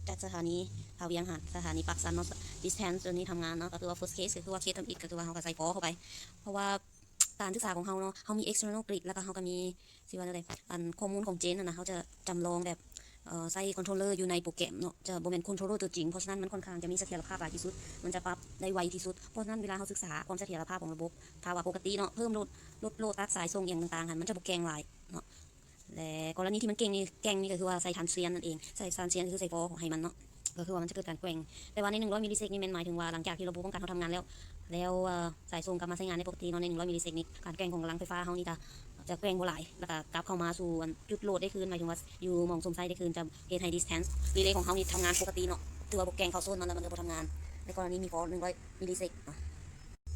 จากสถานีท่าเวียงหาสถานีปักสันเนาะ distance ตัวนี้ทำงานเนาะก็คือว่า first case ก็คือว่า case ทำอิฐก็คือว่าเขาก็ใส่ฟอเข้าไปเพราะว่าการศึกษาของเขาเนาะเขามี external grid แล้วก็เขาก็มีสิว่าอะไรข้อมูลของเจนนะเขาจะจำลองแบบใส่คอนโทรลเลอร์อยู่ในโปรแกรมเนาะจะบ่แม่นคอนโทรลเลอร์ตัวจริงเพราะฉะนั้นมันค่อนข้างจะมีเสถียรภาพหลายที่สุดมันจะปรับได้ไวที่สุดเพราะฉะนั้นเวลาเขาศึกษาความเสถียรภาพของระบบถ้าว่าปกติเนาะเพิ่มโหลดตัดสายส่งอย่างต่างๆมันจะบ่แกงหลายเนาะและกรณีที่มันเก่งนี่ก็คือว่าใส่ทันเซียนนั่นเองใส่ทันเซียนคือใส่ฟอให้มันเนาะก็คือว่ามันจะเกิดการแกว่งแต่ว่าใน100 มิลลิเซกนี่มันหมายถึงว่าหลังจากที่ระบบป้องกันเขาทำงานแล้วสายส่งกลับมาใช้งานในปกติเนาะใน100 มิลลิเซกนี่การแกว่งของกำลังไฟฟ้าเขานี่จะแกว่งบ่หลายแล้วก็กลับเข้ามาสู่จุดโหลดได้คืนหมายถึงว่าอยู่มองสมไซได้คืนจะเฮดไฮดิสแทนซ์รีเลย์ของเขานี่ทำงานปกติเนาะถือว่าโปรแกรมเขาโซนมันแล้วมันจะบ่ทำงานในกรณีมีฟอล100 มิลลิเซก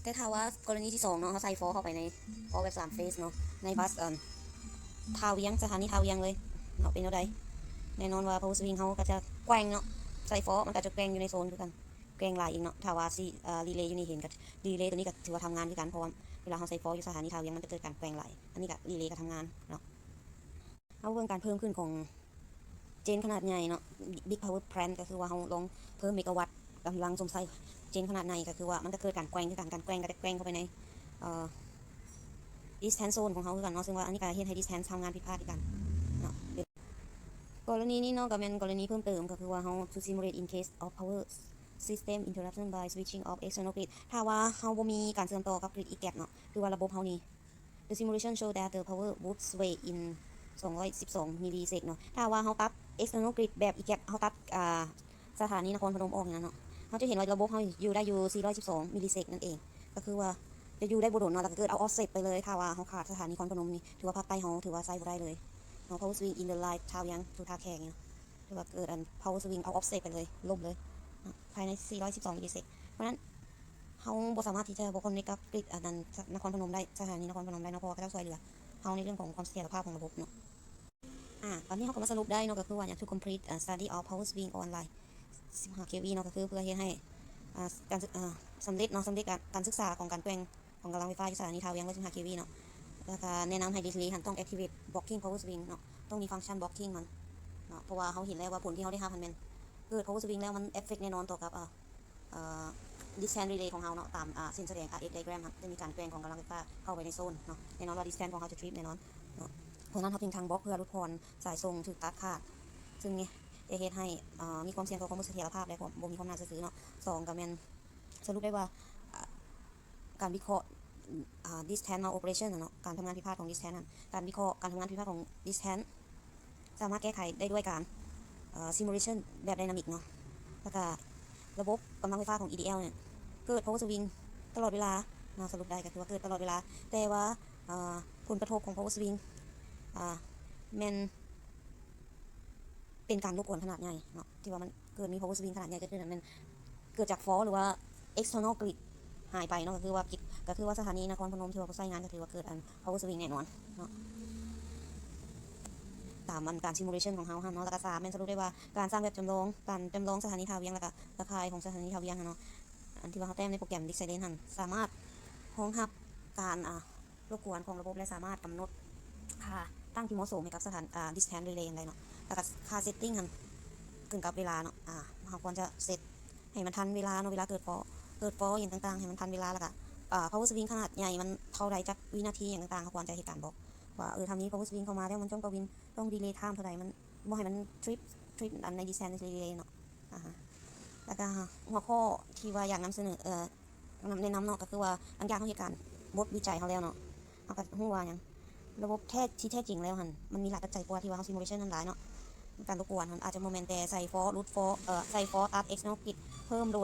แต่ถ้าว่ากรณีที่2เนาะเขาใส่ฟอเข้าไปในฟอแบบ3 เฟสเนาะในบัสท่าเวียงสถานีท่าเวียงเลยเนาะเป็นเท่าใดแน่นอนว่า power swing เขาก็จะแกว่งเนาะใส่ฟอมันก็จะแกว่งอยู่ในโซนคือกันแกว่งหลายอีกเนาะถ้าว่ารีเลย์อยู่นี่เห็นกับรีเลย์ตัวนี้ก็ถือว่าทำงานคือกันเพราะว่าเวลาเขาใส่ฟออยู่สถานีท่าเวียงมันจะเกิดการแกว่งหลายอันนี้ก็รีเลย์ก็ทำงานเนาะเอาเรื่องการเพิ่มขึ้นของเจนขนาดใหญ่เนาะ big power plant ก็คือว่าเขาลองเพิ่มเมกะวัตต์กำลังสมไซเจนขนาดใหญ่ก็คือว่ามันจะเกิดการแกว่งคือกันการแกว่งก็จะแกว่งเข้าไปในdistance zone ของเขาคือกันเนาะซึ่งว่าอันนี้ก็เฮ็ดให้ distance ทำงานผิดพลาดคือกันเนาะกรณีนี้เนาะก็เป็นกรณีเพิ่มเติมก็คือว่าเขา to simulate in case of power system interruption by switching off external grid ถ้าว่าเขาบ่มีการเชื่อมต่อกับ grid EGAP เนาะคือว่าระบบเขานี่ the simulation show that the power would sway in 212 มิลลิเซกเนาะถ้าว่าเขาตัด external grid แบบ EGAP เขาตัดสถานีนครพนมออกอย่างนั้นเนาะเขาจะเห็นว่าระบบเขาอยู่ได้อยู่412 มิลลิเซกนั่นเองก็คือว่าจะอยู่ได้บ่โดนเนาะแล้วก็เกิดเอา offset ไปเลยถ้าว่าเขาขาดสถานีนครพนมนี่ถือว่าภาคใต้เขาถือว่าใช้บ่ได้เลยเนาะ power swing in the line ท่ายังสู่ท่าแขกเนี่ยถือว่าเกิดpower swing เอา offset ไปเลยล่มเลยภายใน412 มิลลิเซกเพราะนั้นเขาบ่สามารถที่จะบอกคนในกับกริดอันนั้นนครพนมได้สถานีนครพนมได้เนาะเพราะว่าเขาช่วยเหลือเขาในเรื่องของความเสถียรภาพของระบบเนาะตอนนี้เขาก็มาสรุปได้เนาะก็คือว่าอยาก to complete study of power swing online 15 kV เนาะก็คือเพื่อให้การสำเร็จเนาะสำเร็จการศึกษาของการแกว่งของกำลังไฟฟ้าที่สถานีท่าเวียง15 kV เนาะแล้วก็แนะนำให้ดิสลีหันต้อง activate blocking power swing เนาะต้องมีฟังก์ชัน blocking มันเนาะเพราะว่าเขาเห็นแล้วว่าผลที่เขาได้5,000 เป็นเกิด power swing แล้วมัน effect แน่นอนต่อกับdistance relay ของเราเนาะตามเส้นแสดง RX diagram ครับจะมีการแกว่งของกำลังไฟฟ้าเข้าไปในโซนเนาะแน่นอนว่า distance ของเขาจะ trip แน่นอนเนาะเพราะนั้นเขาจึงทางบล็อกเพื่อลดพรสายส่งถึงตัดขาดซึ่งเนี่ยจะเฮ็ดให้มีความเสี่ยงต่อความเสถียรภาพและบ่มีความน่าเชื่อถือเนาะ2ก็แม่นสรุปได้ว่าการวิเคราะห์ distance maloperation เนาะการทำงานผิดพลาดของ distance นั้นการวิเคราะห์การทำงานผิดพลาดของ distance สามารถแก้ไขได้ด้วยการsimulation แบบไดนามิกเนาะแล้วก็ระบบกำลังไฟฟ้าของ EDL เนี่ยเกิด power swing ตลอดเวลานะสรุปได้ก็คือว่าเกิดตลอดเวลาแต่ว่าผลกระทบของ power swing มันเป็นการรบกวนขนาดใหญ่เนาะที่ว่ามันเกิดมี power swing ขนาดใหญ่เกิดขึ้นมันเกิดจาก fault หรือว่า external grid หายไปเนาะก็คือว่าสถานีนครพนมที่ว่าเขาใช้งานก็คือว่าเกิดpower swing แน่นอนเนาะตามมันการ simulation ของเฮาเนาะแล้วก็สามมันสรุปได้ว่าการสร้างแบบจำลองการจำลองสถานีท่าเวียงแล้วก็ตะข่ายของสถานีท่าเวียงเนาะอันที่ว่าเขาแต้มในโปรแกรม Design หันสามารถรองรับการรบกวนของระบบและสามารถกำหนดค่าตั้งที่เหมาะสมให้กับสถานdistance relay อย่างไรเนาะแล้วก็ค่า setting หันขึ้นกับเวลาเนาะเราควรจะเซตให้มันทันเวลาเนาะเวลาเกิดฟออย่างต่างๆให้มันทันเวลาแล้วก็power swing ขนาดใหญ่มันเท่าใดจักวินาทีอย่างต่างๆเขาควรจะให้การบอกว่าทำนี้ power swing เข้ามาแล้วมันต้อง delay time เท่าใดมันบ่ให้มัน trip อันใน distance relay เนาะแล้วก็หัวข้อที่ว่าอยากนำเสนอแนะนำเนาะก็คือว่าหลังจากเขาเหตุการณ์บทวิจัยเขาแล้วเนาะเขาก็ฮู้ว่าอย่างระบบที่แท้จริงแล้วหันมันมีหลายปัจจัยกว่าที่ว่าเขา simulation นั้นหลายเนาะการรบกวนอาจจะโมเมนต์แต่ใส่ฟอร์รูทฟอร์ใส่ฟอร์ตัด external grid เพิ่มโห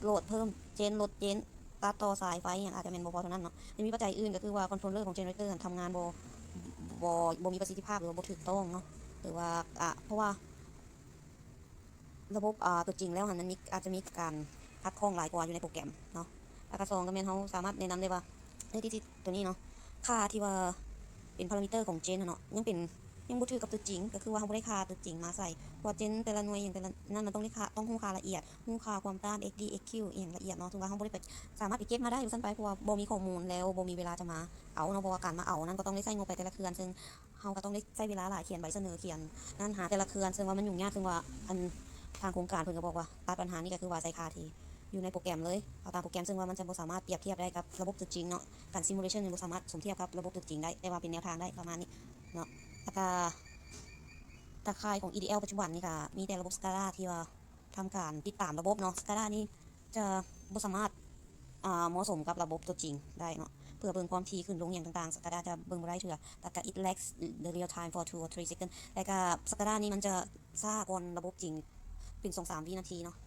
ลดเพิ่มเจนลดเจนตัดต่อสายไฟอย่างอาจจะเป็นบ่พอเท่านั้นเนาะยังมีปัจจัยอื่นก็คือว่าคอนโทรลเลอร์ของเจเนเรเตอร์ทำงานบ่มีประสิทธิภาพหรือว่าบ่ถูกต้องเนาะหรือว่าเพราะว่าระบบตัวจริงแล้วมันอาจจะมีการคัดข้องหลายกว่าอยู่ในโปรแกรมเนาะแล้วก็2ก็แม่นเขาสามารถแนะนำได้ว่าที่ตัวนี้เนาะค่าที่ว่าเป็นพารามิเตอร์ของเจนเนาะยังบ่ถือกับตัวจริงก็คือว่าเขาบ่ได้ค่าตัวจริงมาใส่เพราะเจนแต่ละหน่วยอย่างแต่ละนั่นมันต้องได้ค่าต้องฮู้ค่าละเอียดฮู้ค่าความต้าน XD XQ อย่างละเอียดเนาะถึงว่าเขาบ่ได้ไปสามารถไปเก็บมาได้อยู่ซั่นไปเพราะว่าบ่มีข้อมูลแล้วบ่มีเวลาจะมาเอาเนาะเพราะว่าการมาเอานั้นก็ต้องได้ใช้งบไปแต่ละเคือนซึ่งเขาก็ต้องได้ใช้เวลาหลายเขียนใบเสนอเขียนนั่นหาแต่ละเคือนซึ่งว่ามันยุ่งยากซึ่งว่าอันทางโครงการเพิ่นก็บอกว่าตัดปัญหานี้ก็คือว่าใส่ค่าที่อยู่ในโปรแกรมเลยเอาตามโปรแกรมซึ่งว่ามันจะบ่สามารถเปรียบเทียบได้กับระบบตัวจริงเนาะการ simulation ยังบ่สามารถสมเทียบกับระบบตัวจริงได้แต่ว่าเป็นแนวทางได้ประมาณนี้เนาะแล้วก็ตะข่ายของ EDL ปัจจุบันนี่ก็มีแต่ระบบ SCADA ที่ว่าทำการติดตามระบบเนาะ SCADA นี่จะบ่สามารถเหมาะสมกับระบบตัวจริงได้เนาะเพื่อเบิ่งความถี่ขึ้นลงอย่างต่างๆ SCADA จะเบิ่งบ่ได้เถื่อแต่ก็ it lacks the real time for 2 or 3 seconds แต่ก็ SCADA นี่มันจะช้ากว่าระบบจริงเป็น 2-3 วินาทีเนาะ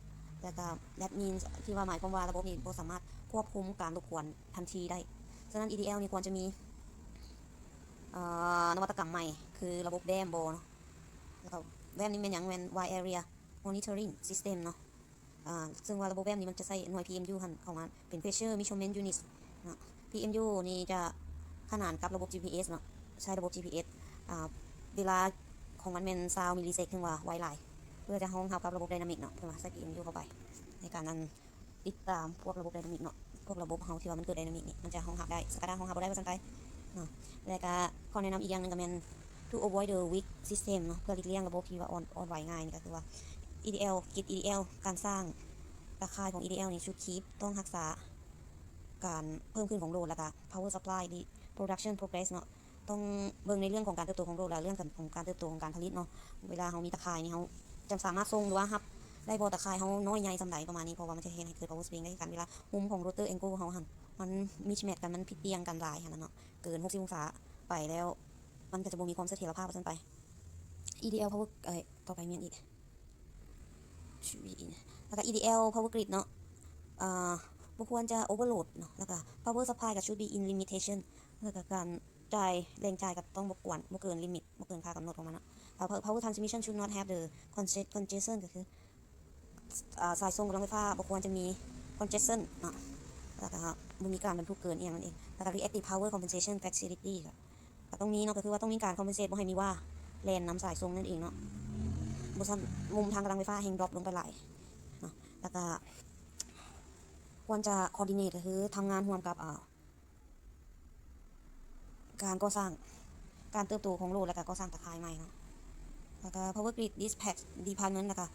แล้วก็ that means ที่ว่าหมายความว่าระบบนี้บ่สามารถควบคุมการรบกวนทันทีได้ฉะนั้น EDL นี่ควรจะมีนวัตกรรมใหม่คือระบบแดมโบเนาะแล้วก็แวมนี่เป็นอย่างwide area monitoring system เนาะซึ่งว่าระบบแวมนี้มันจะใช้หน่วย PMU หันเข้ามาเป็น pressure measurement unit เนาะ PMU นี่จะขนานกับระบบ GPS เนาะใช้ระบบ GPS เวลาของมันเป็น20 มิลลิเซกถึงว่าไวหลายเพื่อจะรองรับกับระบบไดนามิกเนาะเพื่อใส่ PMU เข้าไปในการนั้นติดตามพวกระบบไดนามิกเนาะพวกระบบเฮาที่ว่ามันเกิดไดนามิกนี่มันจะรองรับได้SCADAรองรับบ่ได้ว่าซั่นไปเนาะแล้วก็ข้อแนะนำอีกอย่างนึงก็แม่นto avoid the weak system เนาะเพื่อหลีกเลี่ยงระบบที่ว่าอ่อนไหวง่ายนี่ก็คือว่า EDL การสร้างตะข่ายของ EDL นี่ชุดคีปต้องรักษาการเพิ่มขึ้นของโหลดแล้วก็ power supply ดี production progress เนาะต้องเบิ่งในเรื่องของการเติบโตของโหลดและเรื่องของการเติบโตของการผลิตเนาะเวลาเรามีตะข่ายนี่เราจะสามารถส่งหรือว่ารับได้บ่ตะข่ายเราน้อยใหญ่สำใดประมาณนี้เพราะว่ามันจะเฮ็ดให้เกิด power swing ได้กันเวลามุมของ rotor angle เราหั่นมันมิชแมทกันมันผิดเอียงกันหลายหั่นเนาะเกิน60องศาไปแล้วมันก็จะบ่มีความเสถียรภาพว่าซั่นไป EDL power ต่อไปมีอีกแล้วก็ EDL power grid เนาะบ่ควรจะ overload เนาะแล้วก็ power supply ก็ should be in limitation แล้วก็การแรงจ่ายก็ต้องบ่เกินลิมิตบ่เกินค่ากำหนดของมันเนาะ power transmission should not have the congestion ก็คือสายส่งกำลังไฟฟ้าบ่ควรจะมี congestion เนาะแล้วก็บ่มีการบรรทุกเกินนั่นเองแล้วก็ reactive power compensation facility ก็ต้องมีเนาะก็คือว่าต้องมีการ compensate บ่ให้มีว่าแล่นนำสายส่งนั่นเองเนาะบ่ซั่นมุมทางกำลังไฟฟ้าแห่งดรอปลงไปหลายเนาะแล้วก็ควรจะ coordinate ก็คือทำงานร่วมกับการก่อสร้างการเติบโตของโหลดแล้วก็ก่อสร้างตะข่ายใหม่เนาะแล้วก็ power grid dispatch department แล้วก็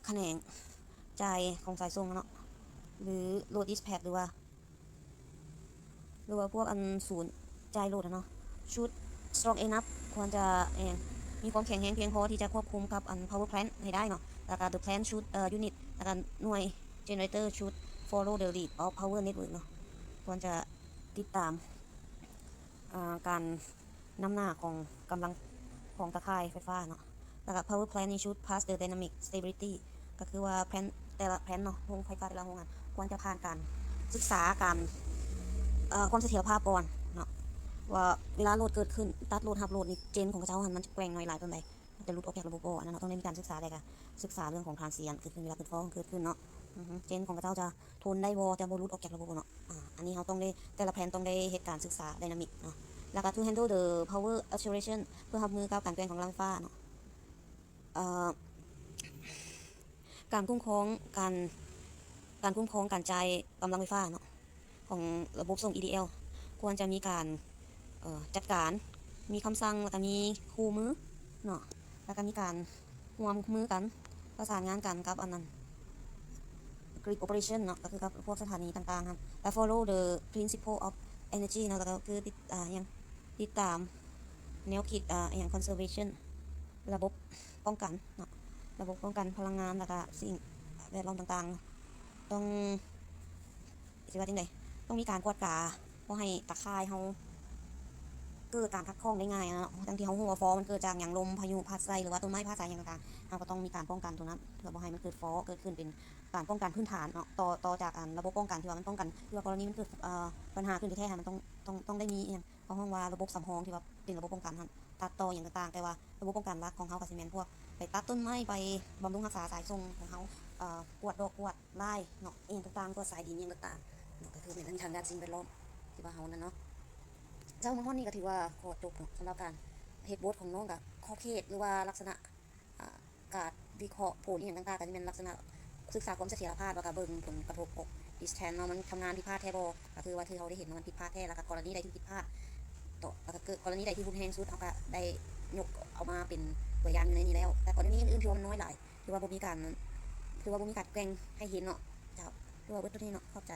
แขนงจ่ายของสายส่งเนาะหรือ load dispatch หรือว่าพวกศูนย์จ่ายโหลดเนาะชุด strong enough ควรจะมีความแข็งแรงเพียงพอที่จะควบคุมกับpower plant ให้ได้เนาะแล้วก็ the plant should unit แล้วก็หน่วย generator should follow the lead of power network เนาะควรจะ ติดตามการนำหน้าของกำลังของตะข่ายไฟฟ้าเนาะแล้วก็ power plant should pass the dynamic stability ก็คือว่าแผนแต่ละแผนเนาะโรงไฟฟ้าแต่ละโรงงานควรจะผ่านการศึกษาการความเสถียรภาพก่อนเนาะว่าเวลาโหลดเกิดขึ้นตัดโหลดหับโหลดนี่เจนของกระเจ้ามันจะแกว่งหน่อยหลายเป็นไรจะหลุดออกจากระบบบ่อันนั้นเราต้องได้มีการศึกษาเลยค่ะศึกษาเรื่องของทรานเซียนเกิดขึ้นเวลาเกิดฟ้องเกิดขึ้นเนาะเจนของกระเจ้าจะทนได้บ่จะบ่หลุดออกจากระบบเนาะอันนี้เราต้องได้แต่ละแผนต้องได้เหตุการณ์ศึกษาไดนามิกเนาะแล้วก็ to handle the power saturation เพื่อรับมือกับการแกว่งของกำลังไฟฟ้าเนาะการคุ้มครองการคุ้มครองการจ่ายกำลังไฟฟ้าเนาะของระบบส่ง EDL ควรจะมีการจัดการมีคำสั่งแล้วก็มีคู่มือเนาะแล้วก็มีการร่วมมือกันประสานงานกันกับอันนั้น grid operation เนาะก็คือกับพวกสถานีต่างๆครับและ follow the principle of energy เนาะก็คือยังติดตามแนวคิดอย่าง conservation ระบบป้องกันเนาะระบบป้องกันพลังงานแล้วก็สิ่งแวดล้อมต่างๆต้องสิว่าจังไดต้องมีการกวดกาบ่ให้ตะข่ายเฮาเกิดการขัดข้องได้ง่ายนะทั้งที่เฮาฮู้ว่าฟอมันเกิดจากอย่างลมพายุพัดใส่หรือว่าต้นไม้พัดใส่อย่างต่างๆเราก็ต้องมีการป้องกันตรงนั้นเพื่อบ่ให้มันเกิดฟอเกิดขึ้นเป็นการป้องกันพื้นฐานเนาะต่อจากระบบป้องกันที่ว่ามันป้องกันที่ว่ากรณีมันเกิดปัญหาขึ้นแท้ๆมันต้องได้มีอย่างเขาห้องว่าระบบสำรองที่ว่าเป็นระบบป้องกันตัดต่ออย่างต่างๆแต่ว่าระบบป้องกันหลักของเฮาก็สิแม่นพวกไปตัดต้นไม้ไปบำรุงรักษาสายส่งของเฮากวดดอกกวดไล่เนาะต่างๆกวดสายดินอย่างต่างๆเนาะก็คือเป็นทางด้านสิ่งแวดล้อมที่ว่าเฮานั่นเนาะเจ้ามาฮ้อนนี่ก็ถือว่าขอจบสำหรับการเฮ็ดบทของน้องกับข้อเขตหรือว่าลักษณะการวิเคราะห์ผลอย่างต่างๆก็จะเป็นลักษณะศึกษาความเสถียรภาพแล้วก็เบิ่งผลกระทบของดิสแทนเนาะมันทำงานผิดพลาดแท้บ่ก็คือว่าที่เขาได้เห็นมันผิดพลาดแท้แล้วก็กรณีใดที่ผิดพลาดต่อแล้วก็เกิดกรณีใดที่รุนแรงสุดเขาก็ได้ยกเอามาเป็นตัวอย่างอยู่ในนี้แล้วแต่กรณีอื่นๆที่ว่ามันน้อยหลายที่ว่าบ่มีการแกล้งให้เห็นเนาะเจ้าที่ว่าเบิดตัวนี้เนาะเข้าใจ